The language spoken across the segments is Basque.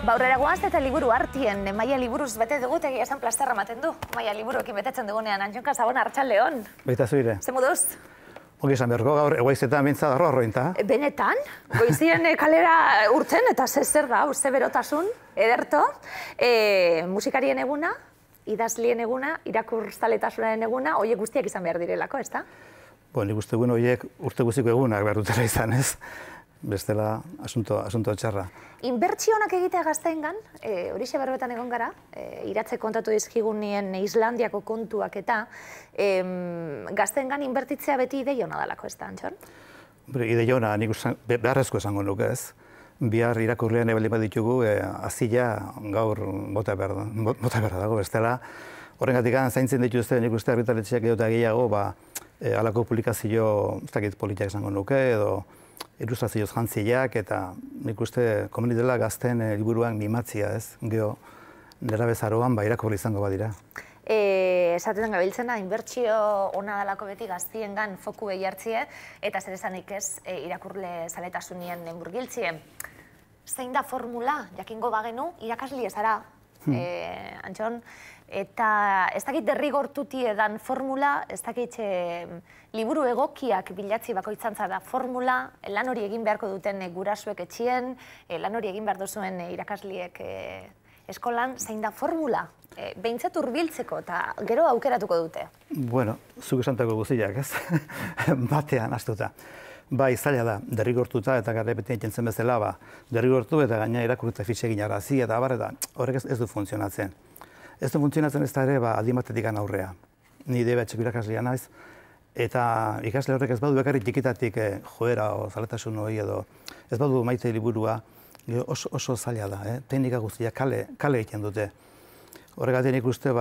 Aurrera goaz eta liburu hartien, Maia liburuz bete dugut, egia esan plasterra ematen du. Maia liburuekin betetzen dugunean, Antxon Zabon, arratsaldeon. Baita zuire. Ze moduz? Ongi esan beharko, gaur egoizetan bintzat arrointa. Benetan, goizien kalera urtzen eta zer da, ze berotasun, ederto. Musikarien eguna, idazlien eguna, irakurzaletasunaren eguna, horiek guztiak izan behar direlako, ez da? Nik uste guen horiek urte guztiko egunak behar dutela izan, ez? Bestela, asunto txarra. Inbertsionak egitea gazteengan, horixe berbetan egon gara, iratze kontatu dizkigunien Islandiako kontuak eta gazteengan inbertitzea beti ideia hona dalako, ez da, Antxon? Ideia hona, nik uste beharrezko esango nuke, ez? Bihar irakurlean ebaldin baditugu, azila gaur bota behar dago, bestela. Horrengatik zaintzen dituzte, nik uste argitaletxeak edo eta gehiago, halako publikazio, ez dakit politiak esango nuke, edo ilustrazioz jantzileak, eta nik uste komeni dela gazten liburuan mimatzia, ez? Gero, nera bezaroan, irakurri izango badira. Esaten gabiltzena, inbertsio ona dalako beti gaztiengan foku behi hartzie, eta zer esanik ez irakurle zaletasunien murgiltzie. Zein da formula, jakingo bagenu, irakasli ezara, Antxon, eta ez dakit derrigortuti edan formula, ez dakit liburu egokiak bilatzi bakoitzan zara formula, lan hori egin beharko duten gurasuek etxien, lan hori egin behar duzuen irakasliek eskolan, zein da formula? Behintzat hurbiltzeko eta gero aukeratuko dute. Bueno, zuk esantako guztiak, ez? Batean hastuta. Bai, zaila da, derrigortuta eta garrepetien jentzen bezala, derrigortu eta gaina irakurreta fitxe egin arazi eta abar, eta horrek ez du funtzionatzen. Ez du funtzionatzen ez da ere, adin batetik aurrea. Ni DBH-ko irakaslea naiz, eta ikasle horrek ez badu bekarrik txikitatik joera o zaletasun hori edo ez badu maite liburua, oso zaila da, teknika guztiak kale egiten dute. Horregatik nik uste,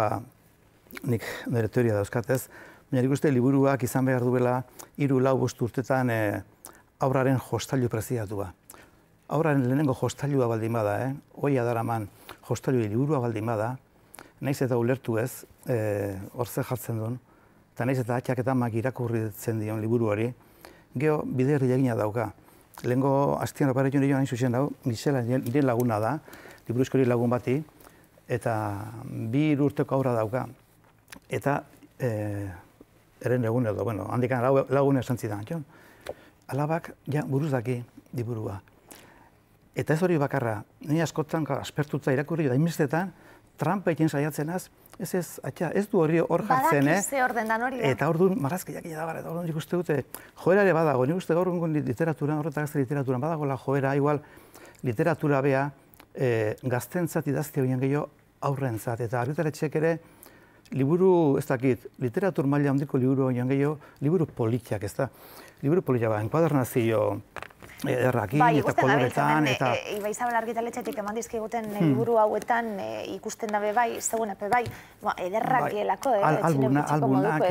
nik nire teoria dauzkatez, baina nik uste liburuak izan behar duela 3-4 urtetan aurraren jostailu preziatua. Aurraren lehenengo jostailua baldin bada, oia daraman jostailu liburua baldin bada, naiz eta ulertu ez, horze jartzen duen, eta naiz eta atxak eta amak irakurritzen dion liburu hori, geho bide herri egina dauka. Lehengo hastian oparetu nire joan hain zuzen dago, Gisela nire laguna da, liburuzko lagun bati, eta 2 urteko aurra dauka. Eta eren egun edo, handikan lagun esan zidan, Antxon. Alabak, buruz daki liburua. Eta ez hori bakarra, nire askotan aspertuta irakurri, da inbestetan, trampa egin saiatzenaz, ez du hori hor jartzen, Badakize orden dan hori da. Eta hor du marrazkiak edabar, eta hor nik uste dute, joera ere badago, nik uste gaur egun literaturan, horretak gazte literaturan, badagoela joera, igual literatura bea, gaztentzat idazte horien gehiago aurrentzat, eta argitaletxeek ere, liburu, ez dakit, literatur maila handiko liburu horien gehiago, liburu politiak, ez da. Liburu politiak, enkuadernazio errakin eta koloretan, eta... Ibai Zabal argitaletxetik eman dizkiguten liburu hauetan ikusten dabe bai, zegunepe bai, ederrak gelako, albunak,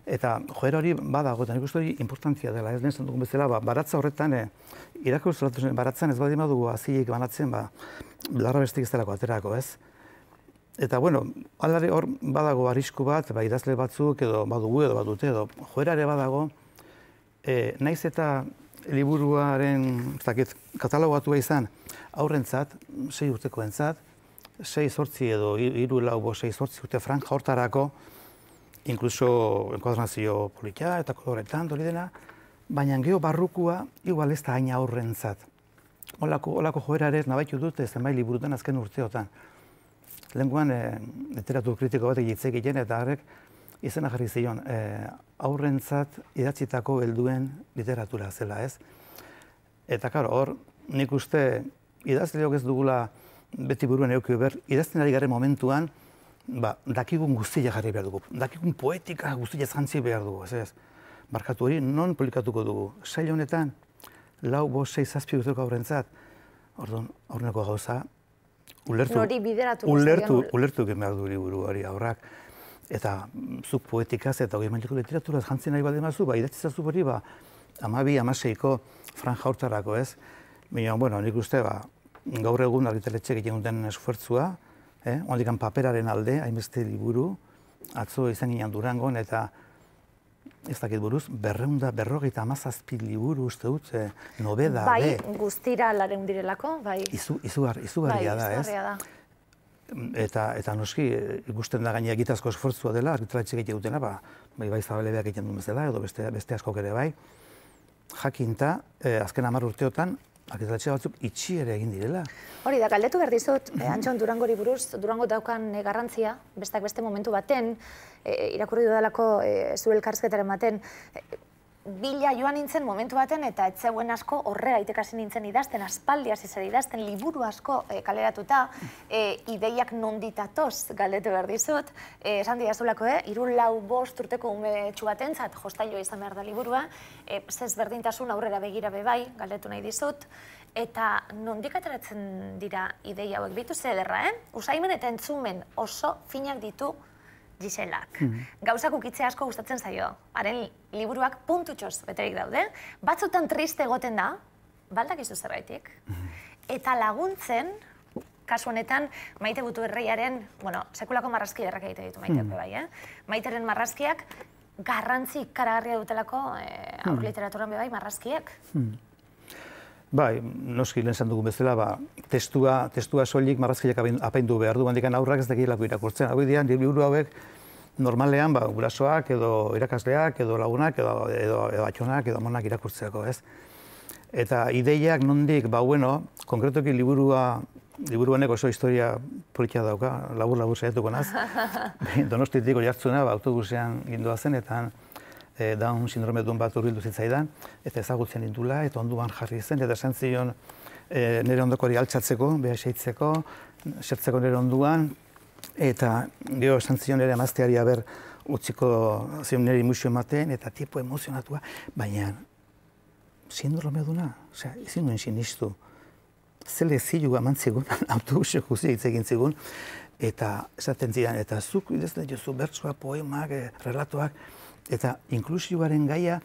eta joera hori badago, eta nik uste hori importantzia dela, ez nesan dugun bezala, baratza horretan, irakurtzalatuzen baratzen ez badin badugu azilik banatzen, larra bestik ez delako aterako, ez? Eta, alare hor badago arrisku bat, idazle batzuk edo badugu edo badute edo joera ere badago, naiz eta liburuaren katalogatua izan aurrentzat, 6 urteko entzat, 6-8 edo 3-4-6 urte franja hortarako, inkluso enkuadernazio politia eta koloretan hori dena, baina geho barrukua igual ez da haina aurrentzat. Olako joera ere nabaitu dute zenbait liburutan azken urteotan. Lehenguan literatur kritiko batek hitz egiten eta horrek izena jarri zion aurrentzat idatzitako helduen literatura zela, ez? Eta, karo, hor, nik uste idazleok ez dugula beti buruan eukio behar, idazten ari garen momentuan, dakigun guztia jarri behar dugu, dakigun poetika guztia jantzi behar dugu, ez? Barkatu hori, non publikatuko dugu? Sail honetan, 4-5-6 urteko aurrentzat, orduan, aurreneko gauza, ulertu egin behar du liburu hori aurrak. Eta zuk poetikaz eta hori maileko literaturaz jantzen nahi baldin bazu, idatzizazu hori 12-16ko franja hortarako, ez? Baina, nik uste, gaur egun argitaletxeek egiten duten esfuertzua, ondikan paperaren alde, hainbeste liburu, atzo izan ginen Durangon, eta ez dakit buruz, 257 liburu uste dut, nobeda, bai, guztira lareun direlako, bai. Izugarria da, ez? Eta noski, ikusten da gaina egitazko esfortzua dela, argitaratxik egite dutena, bai Zabalebeak egiten duen bezala, edo beste askok ere bai. Jakinta, azken 10 urteotan, argitaratxe batzuk itxi ere egin direla. Hori da, galdetu behar dizut, Antxon Durangori buruz, Durango daukan garrantzia, besteak beste momentu baten, irakurri dudalako zure elkarrizketaren baten, bila joan nintzen momentu baten eta ez zegoen asko horrega itekasi nintzen idazten, aspaldi hasi zer idazten, liburu asko kaleratuta, ideiak nonditatoz galdetu behar dizut, esan didazulako, 3-4 urteko umetxu batentzat jostailua izan behar da liburua, ezberdintasun aurrera begira bebai, galdetu nahi dizut, eta nondik ateratzen dira ideia hauek bitu zederra, Usaimen eta entzumen oso finak ditu Giselak. Gauzak ukitzea asko gustatzen zaio. Haren liburuak puntutxoz beterik daude. Batzutan triste egoten da, baldakizu zerbaitik. Eta laguntzen, kasu honetan, Maite Butuerreiaren, sekulako marrazki ederrak egite ditu Maite bai, Maiteren marrazkiak garrantzi ikaragarria dutelako aur literaturan bebai marrazkiek. Bai, noski lehen esan dugun bezala, testua soilik marrazkiak apaindu behar du, handikan aurrak ez dakilako irakurtzen. Hau dian, liburu hauek normalean gurasoak edo irakasleak edo lagunak edo atxonak edo amonak irakurtzeako, ez? Eta ideiak nondik, konkretoki liburuanek oso historia politia dauka, labur saiatuko naz. Donostitik Oiartzuna autobusean gindua zen, eta Down sindrome duen bat urbildu zitzaidan, eta ezagutzen dintula, eta onduan jarri zen, eta esan zion nire ondokori altxatzeko, beha seitzeko, sertzeko nire onduan, eta gero esan zion nire emazteari aber utziko zion nire imusio ematen, eta tipo emozionatua, baina sindrome duna, ezin duen sinistu, zele zilu eman zigun, autobuseko guzti hitz egin zigun, eta esaten zidan, eta zuk idazten dituzu bertsoak, poemak, relatoak, eta inklusioaren gaia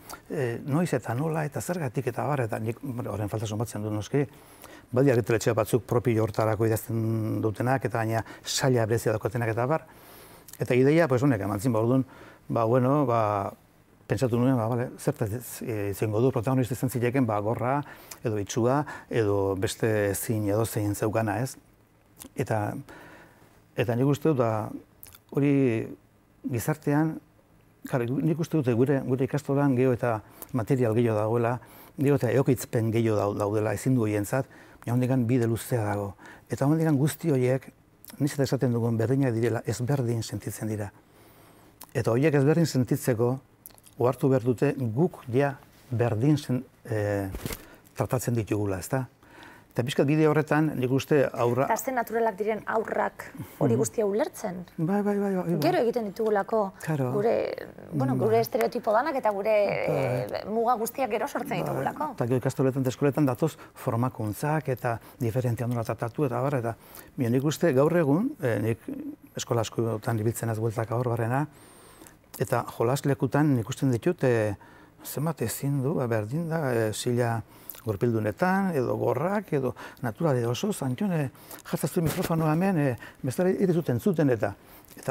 noiz eta nola eta zergatik eta abar, eta nik horren falta somatzen du noski, badi argitaletxe batzuk propio hortarako idazten dutenak, eta baina saila berezia dakotenak eta abar. Eta ideia, honek emantzin orduan, pentsatu nuen, zertaz izango du protagonista izan zileken, gorra, edo itxua, edo beste zin edo zein zeukana, ez? Eta nik uste dut, hori gizartean, nik uste dute gure ikastolan geho eta material gehiago dagoela, geho eta eokitzpen gehiago daudela ezin du horientzat, hondikan bide luzea dago. Eta hondikan guzti horiek, nizeta esaten dugun berdinak direla, ezberdin sentitzen dira. Eta horiek ezberdin sentitzeko, ohartu behar dute guk ja berdin tratatzen ditugula, ezta? Eta pixkat bide horretan, nik uste aurra... Eta azte naturalak diren aurrak hori guztia ulertzen. Bai. Gero egiten ditugulako gure estereotipo danak eta gure muga guztiak gero sortzen ditugulako. Eta gero ikastoletan eta eskoletan datoz formakuntzak eta diferentia nola tratatu eta bar, eta nik uste gaur egun, nik eskola askotan ibiltzen ez bueltaka hor barrena, eta jolas lekutan nik usten ditut, zenbat ezin du, berdin da, zila gorpildunetan, edo gorrak, edo naturale oso, Antxon, jartzaztu mikrofonoa hemen, bestara irizuten zuten eta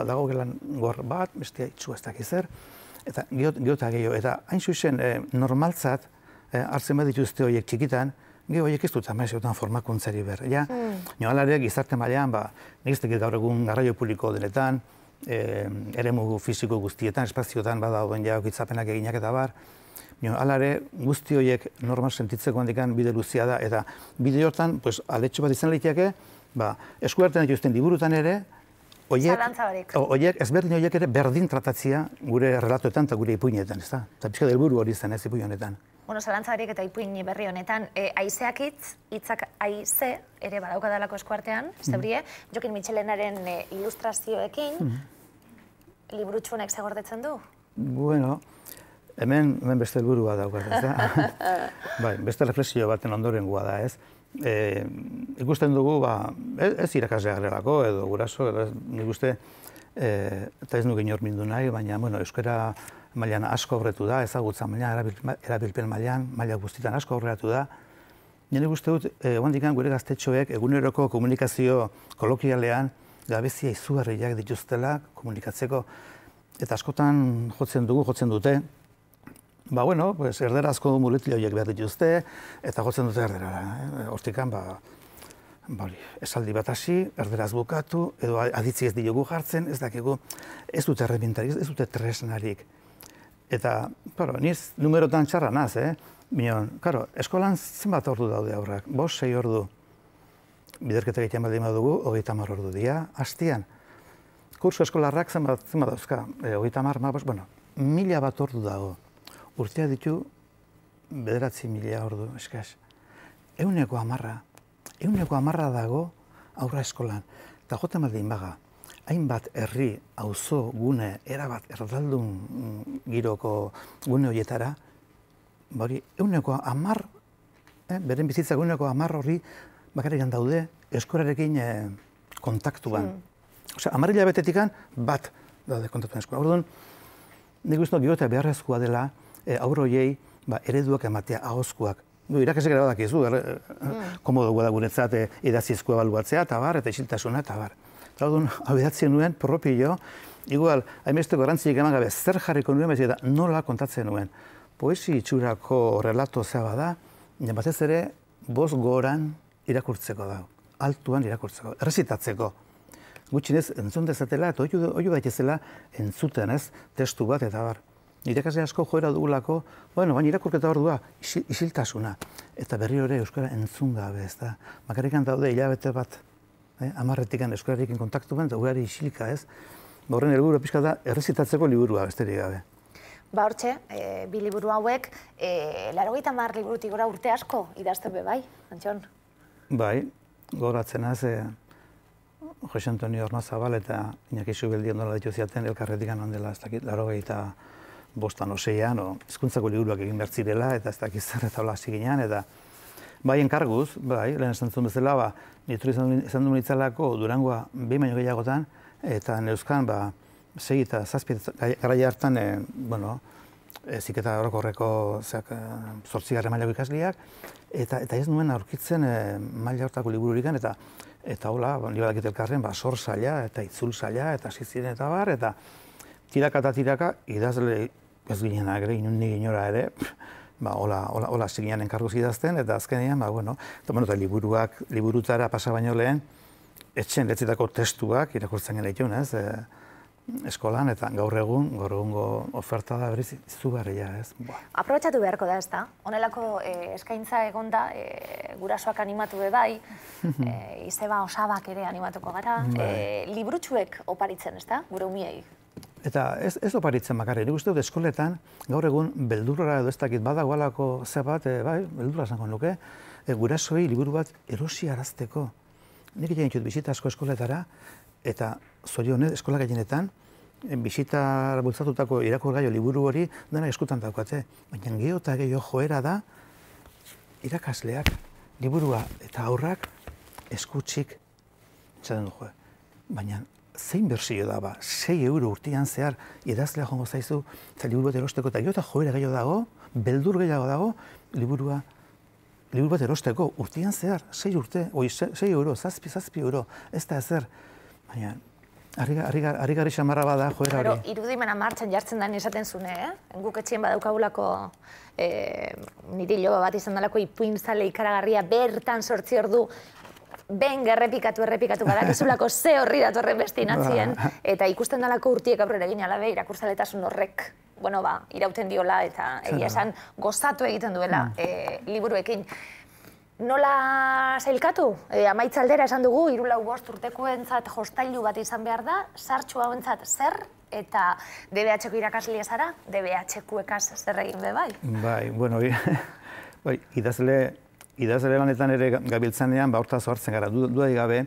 dago gelan gor bat, bestea itxua ez dakiz zer, eta gehiago, eta hain zuzen normaltzat, hartzen bat dituzte horiek txikitan, geho horiek ez dut amaizeotan formakuntzari ber. Nioalare, gizarte mailean, nik ez dakit gaur egun garraio publiko denetan, eremu fisiko guztietan, espazioetan, badauden ja okitzapenak eginak eta bar, alare, guzti horiek normal sentitzeko handikan bide luzia da, eta bide hortan, aletxo bat izan lehiake, eskuartean dituzten liburutan ere, horiek, ezberdin horiek ere berdin tratatzia gure relatoetan eta gure ipuinetan, ez da? Eta pixka delburu hori zen ez ipuin honetan. Zalantzabarik eta ipuin berri honetan, aizeak hitzak aize ere badaukadalako eskuartean, zebrie, Jokin Mitxelenaren ilustrazioekin, liburutxunek segordetzen du? Bueno, hemen beste helburua daukat, ez da? Beste reflexio baten ondorengoa da, ez? Ikusten dugu, ez irakasleak garelako, edo guraso, nik uste, eta ez nuke inor mindu nahi, baina, euskara mailan asko aurretu da, ezagutza mailan, erabilpen mailan, maila guztietan asko aurretu da. Nik uste dut, handikan gure gaztetxoek eguneroko komunikazio kolokialean gabezia izugarriak dituztela komunikatzeko, eta askotan jotzen dute, Ba, bueno, erderazko muletila horiek behar dituzte, eta jotzen dute erderara. Hortikan, esaldi bat hasi, erderaz bukatu, edo aditzi ez diogu jartzen, ez dakigu, ez dute erremintarik, ez dute tresnarik. Eta, niz numerotan txarra naz, Minon, eskolan zenbat ordu daude aurrak? 5-6 ordu. Biderketa egiten baldin badugu, 30 ordu dira, hastian. Kurso eskolarrak zenbat dauzka? 30, 1000 bat ordu dago. Urtea ditu 9.000 ordu, eskaz. 110 dago aurra eskolan. Eta joten baldin baga, hainbat herri, auzo, gune, erabat, erdaldun giroko gune horietara, 110, beren bizitza 110 horri bakarrikan daude eskorarekin kontaktuan. Osea, 10 hilabetetikan bat daude kontaktuan eskola. Orduan, nik uste dut eta beharrezkoa dela aurroiei ereduak ematea, ahozkoak. Irakasek ere badakizu, komodo da guretzat idazizko ebaluatzea, eta isiltasuna, eta bar. Eta orduan, hau idatzen nuen, propio, igual, hainbesteko garrantzirik eman gabe, zer jarriko nuen, eta nola kontatzen nuen. Poesi itxurako relato zea bada, batez ere, 5 goran irakurtzeko da, altuan irakurtzeko, errezitatzeko. Gutxinez, entzun dezatela, eta oiu daitezela entzuten ez, testu bat, eta bar. Irakasle asko joera dugulako, baina irakurketa ordua, isiltasuna. Eta berri hori euskara entzun gabe, ez da. Bakarrikan daude hilabete bat, 10 euskararekin kontaktu ben, eta gurari isilka ez. Horren helburu pixka da, errezitatzeko liburua, besterik gabe. Hortxe, bi liburu hauek, 80 liburutik gora urte asko idazten be bai, Antxon? Bai, goratzen az, Jose Antonio Ornazabal eta Iñaki Zubeldi ondola ditu ziaten elkarretik handela, ez dakit, 85-86an, hizkuntzako liburuak egin behar zirela, eta ez dakit zer eta hola hasi ginean, eta bai enkarguz, bai, lehen esan zuen bezala, nituri izan duen itzalako Durangoa 2 baino gehiagotan, eta neuzkan, 6 eta 7 garaia hartan, ziketa orokorreko 8. mailako ikasleak, eta ez nuen aurkitzen maila hortako libururikan, eta hola, libadak elkarren, sor saila, eta itzul saila, eta ziren eta bar, eta tiraka, idazle ez ginen agre, inundik inora ere, hola ziginan enkarguz idazten, eta azkenean, eta liburutara pasa baino lehen, etxen letzitako testuak irakurtzen genituen, ez, eskolan, eta gaur egungo oferta da berriz izugarria, ez. Aprobetxatu beharko da, ez da? Honelako eskaintza egonda, gurasoak animatu be bai, izeba osabak ere animatuko gara, liburutxuek oparitzen, ez da, gure umiei? Eta ez oparitzen bakarri, nik uste dut eskoletan, gaur egun beldurra edo ez dakit badagoalako zebat, beldurra zango nuke, gurasoi liburu bat erosi arazteko. Nik egin ditut bisita asko eskoletara, eta zorionez, eskola gehienetan, bisita bultzatutako irakurgaio liburu hori dena eskutan daukate. Baina geho eta geho joera da, irakasleak, liburua eta aurrak eskutsik txaden du joe. Baina zein bersio da, 6 euro urtean zehar idazlea jongo zaizu, eta liburu bat erosteko, eta geho eta joera gehiago dago, beldur gehiago dago, liburu bat erosteko, urtean zehar, 6 euro, 7 euro, ez da ezer. Baina, harri gari xamarra bada joera hori. Irudimena martxan jartzen da esaten zune, guk etxien badaukagulako niri loba bat izan dalako ipuinzale ikaragarria bertan 8 ordu ben errepikatu badakizulako ze horri datorren bestinatzien, eta ikusten dalako urtiek aurrera egin alabe irakurtzaletasun horrek, irauten diola eta egia esan gozatu egiten duela liburuekin. Nola sailkatu? Amaitza aldera esan dugu, 3-5 urtekoentzat jostailu bat izan behar da, sartxu hauentzat zer, eta DBH-ko irakaslea zara, DBH-koekaz zer egin be bai? Bai, idazle lanetan ere gabiltzanean, hortaz hartzen gara, dudarik gabe,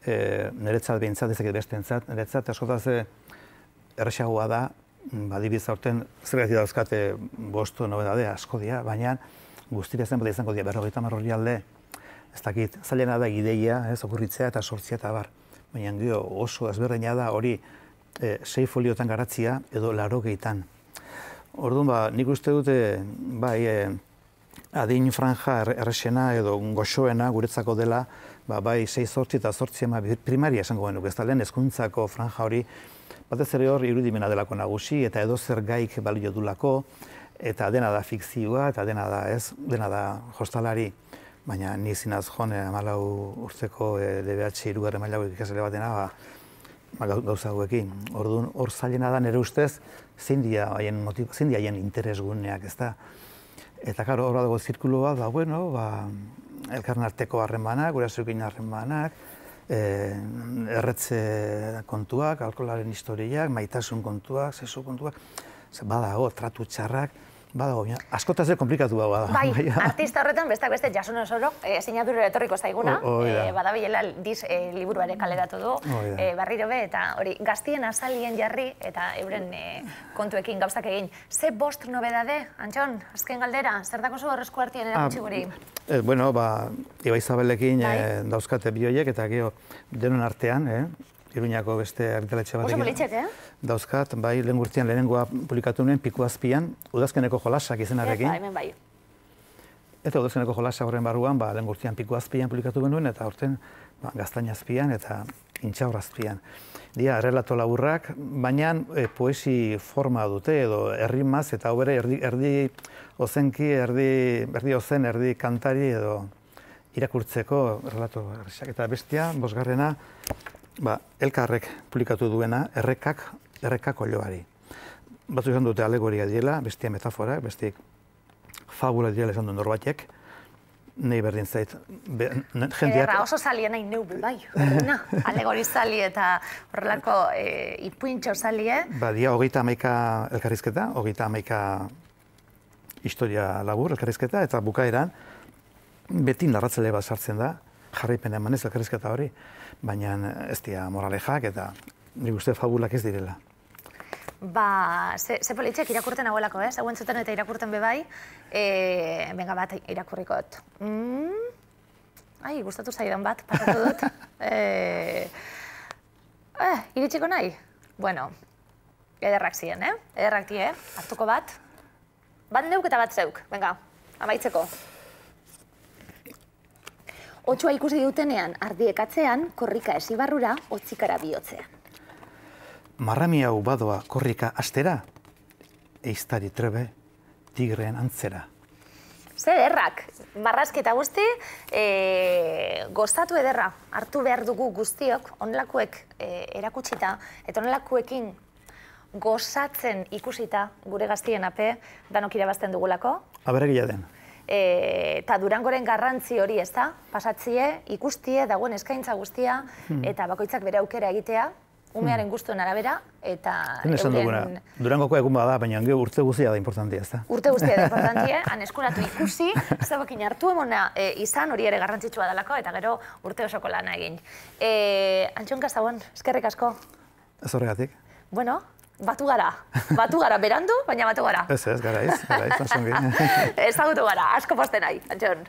niretzat behintzat, ezakit bestentzat, niretzat askotaz erresagoa da, adibidez aurten zergatik dauzkate 5 nobedade asko dira, baina guztira zen bat izango dira, 50 orrialde, ez dakit, zailena da ideia, okurritzea eta sortzea eta bar. Baina gero oso ezberdina da hori 6 foliotan garatzia edo 80. Orduan, nik uste dute, adin franja errexena edo goxoena guretzako dela, bai 6-8 eta 8 primaria esango genuk, ez da lehen hezkuntzako franja hori, batez ere hor irudimena delako nagusi eta edozer gaik balio dulako, eta dena da fikzioa, eta dena da jostalari, baina ni zinaz jone 14 urteko DBH hirugarren mailako ikasle batena, gauza hauekin. Orduan, hor zailena da nire ustez, zein dia haien interesguneak, ez da. Eta, karo, hor dago zirkulu bat, elkarren arteko harremanak, gurasoekin harremanak, erretze kontuak, alkoholaren historiak, maitasun kontuak, sexu kontuak, badago, tratu txarrak, badago, askotaz komplikatu hau da. Bai, artista horretan, besteak beste, Jason Osoro, sinadurera etorriko zaiguna, badabilela liburua ere kaleratu du, berriro be, eta hori, gaztien azalien jarri, eta euren kontuekin gauzak egin. Ze bost nobedade, Antxon, azken galdera, zer dako zu horrezko artien erakutsi guri? Bueno, Ibai Zabelekin dauzkate bioiek, eta gero denon artean, Iruñako beste argitaletxe batekin. Oso politxek, Dauzkat, bai, lehen urtean lehenengoa publikatu nuen, Piku Azpian, Udazkeneko jolasak izenarekin. Hemen bai. Eta Udazkeneko jolasak horren barruan, lehen urtean Piku Azpian publikatu genuen, eta horten Gaztaina Azpian eta Intxaur Azpian. Dia, relato laburrak, baina poesi forma dute, edo errimaz, eta hau bere erdi ozenki, erdi ozen, erdi kantari, edo irakurtzeko relato erresak. Eta bestia, bosgarrena, Elkarrek publikatu duena, errekak olioari. Batzu izan dute alegoria direla, bestia metafora, bestik fabula direla izan du norbaitek, nahi berdin zait. Ederra, oso zalia nahi neu, bai, alegori zali eta horrelako ipuintxo zalie. Dia, 31 elkarrizketa, 31 historia labur elkarrizketa, eta bukaeran, beti narratzele bat sartzen da, jarraipen emanez elkarrizketa hori, baina ez dira moralejak eta nik uste fabulak ez direla. Ze politxek irakurten hauelako, zegoen zuten eta irakurten bebai, benga bat irakurrikot. Gustatu zaidan bat, pasatu dut. Iritsiko nahi? Bueno, ederrak ziren, ederrak die, hartuko bat. Bat neuk eta bat zeuk, benga, amaitzeko. Otsoa ikusi dutenean ardiekatzean, korrika esibarrura, otzikara bihotzean. Marrami hau badoa korrika astera, eiztari trebe, tigreen antzera. Ze ederrak, marrazketa guzti, gozatu ederra, hartu behar dugu guztiok, onelakoek erakutsita, eta onelakoekin gozatzen ikusita gure gaztien ape, danok irabazten dugulako. Aberegia den. Eta Durangoren garrantzi hori ez da, pasatzie, ikustie, dagoen eskaintza guztia, eta bakoitzak bere aukera egitea, umearen guztuen arabera, eta euren... Durangoko egun bada, baina urte guztia da importantia, ez da? Urte guztia da importantia, eskuratu ikusi, zeuekin hartu emona izan, hori ere garrantzitsua dalako, eta gero urte osoko lana egin. Antxon Kazabon, eskerrik asko. Ez horregatik. Bueno, batu gara, berandu, baina batu gara. Ez, garaiz, osongi. Ezagutu gara, asko posten nahi, Antxon.